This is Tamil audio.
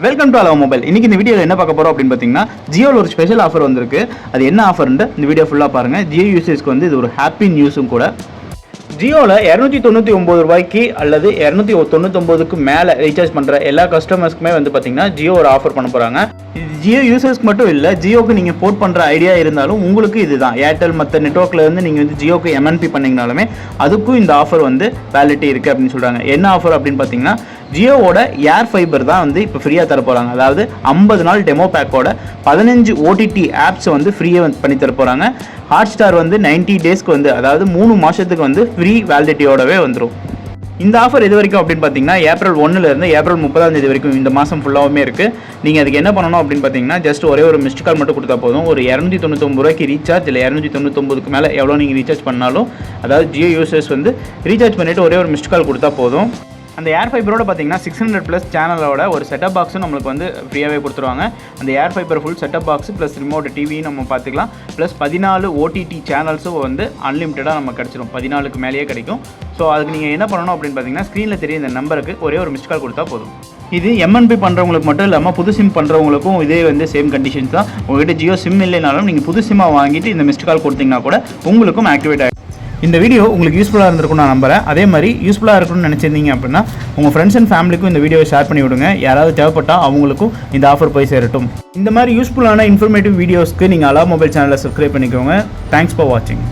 Welcome to allow mobile. இன்னைக்கு இந்த வீடியோவில் என்ன பார்க்க போகிறோம் அப்படின்னு பார்த்தீங்கன்னா, ஜியோவில் ஒரு ஸ்பெஷல் ஆஃபர் வந்திருக்கு. அது என்ன ஆஃபர்ன்னு இந்த வீடியோ ஃபுல்லாக பாருங்கள். ஜியோ யூசர்ஸ்க்கு வந்து இது ஒரு ஹாப்பி நியூஸும் கூட. ஜியோவில் 299 ரூபாய்க்கு அல்லது 299க்கு மேலே ரீசார்ஜ் பண்ணுற எல்லா கஸ்டமர்ஸ்க்குமே வந்து பார்த்தீங்கன்னா ஜியோ ஒரு ஆஃபர் பண்ண போகிறாங்க. இது ஜியோ யூசர்ஸ்க்கு மட்டும் இல்லை, ஜியோக்கு நீங்கள் போர்ட் பண்ணுற ஐடியா இருந்தாலும் உங்களுக்கு இதுதான். ஏர்டெல் மற்ற நெட்ஒர்க்கில் இருந்து நீங்கள் வந்து ஜியோக்கு எம்என்பி பண்ணிங்கனாலுமே அதுக்கும் இந்த ஆஃபர் வந்து வேலிடிட்டி இருக்குது அப்படின்னு சொல்கிறாங்க. என்ன ஆஃபர் அப்படின்னு பார்த்தீங்கன்னா, ஜியோவோட ஏர் ஃபைபர் தான் வந்து இப்போ ஃப்ரீயாக தர போகிறாங்க. அதாவது 50 நாள் டெமோ பேக்கோட 15 ஓடிடி ஆப்ஸ் வந்து ஃப்ரீயாக பண்ணி தர போகிறாங்க. ஹாட்ஸ்டார் வந்து 90 டேஸ்க்கு வந்து, அதாவது 3 மாதத்துக்கு வந்து ஃப்ரீ வேலிடிட்டியோடவே வந்துடும். இந்த ஆஃபர் இது வரைக்கும் அப்படின்னு பார்த்தீங்கன்னா ஏப்ரல் 1லேருந்து ஏப்ரல் 30 வரைக்கும் இந்த மாதம் ஃபுல்லாகவுமே இருக்குது. நீங்கள் அதுக்கு என்ன பண்ணணும் அப்படின்னு பார்த்தீங்கன்னா, ஜஸ்ட் ஒரே ஒரு மிஸ்ட் கால் மட்டும் கொடுத்தா போதும். ஒரு 299 ரூபாய்க்கு ரீசார்ஜ் இல்லை 299க்கு மேலே எவ்வளோ நீங்கள் ரீசார்ஜ் பண்ணாலும், அதாவது ஜியோ யூசர்ஸ் வந்து ரீசார்ஜ் பண்ணிவிட்டு ஒரே ஒரு மிஸ்ட் கால் கொடுத்தா போதும். அந்த ஏர் ஃபைபரோட பார்த்தீங்கன்னா 600+ சேனலோட ஒரு செட்டப் பாக்ஸும் நம்மளுக்கு வந்து ஃப்ரீயாகவே கொடுத்துருவாங்க. அந்த air fibre full setup box plus remote டிவியும் நம்ம பார்த்துக்கலாம். ப்ளஸ் 14 ஓடிடி சேனல்ஸும் வந்து அன்லிமிட்டடாக நம்ம கிடச்சிடும். 14க்கு மேலேயே கிடைக்கும். ஸோ அதுக்கு நீங்கள் என்ன பண்ணணும் அப்படின்னு பார்த்தீங்கன்னா, ஸ்க்ரீனில் தெரிய இந்த நம்பருக்கு ஒரே ஒரு மிஸ்ட் கால் கொடுத்தா போதும். இது எம்என்பி பண்ணுறவங்களுக்கு மட்டும் இல்லாமல் புது சிம் பண்ணுறவங்களுக்கும் இதே வந்து சேம் கண்டிஷன்ஸ் தான். உங்கள்கிட்ட ஜியோ சிம் இல்லைனாலும் நீங்கள் புது சிம்மாக வாங்கிட்டு இந்த மிஸ்ட் கால் கொடுத்தீங்கன்னா கூட உங்களுக்கும் ஆக்டிவேட் ஆகிடும். இந்த வீடியோ உங்களுக்கு யூஸ்ஃபுல்லாக இருந்திருக்கும் நான் நம்புறேன். அதே மாதிரி யூஸ்ஃபுல்லாக இருக்கணும்னு நினச்சிருந்தீங்க அப்படின்னா உங்கள் ஃப்ரெண்ட்ஸ் அண்ட் ஃபேமிலிக்கும் இந்த வீடியோவை ஷேர் பண்ணி விடுங்க. யாராவது தேவைப்பட்டால் அவங்களுக்கும் இந்த ஆஃபர் போய் சேரட்டும். இந்த மாதிரி யூஸ்ஃபுல்லான இன்ஃபர்மேட்டிவ் வீடியோஸ்க்கு நீங்கள் அலோ மொபைல் சேனலை சப்ஸ்கிரைப் பண்ணிக்கோங்க. தேங்க்ஸ் ஃபார் வாட்சிங்.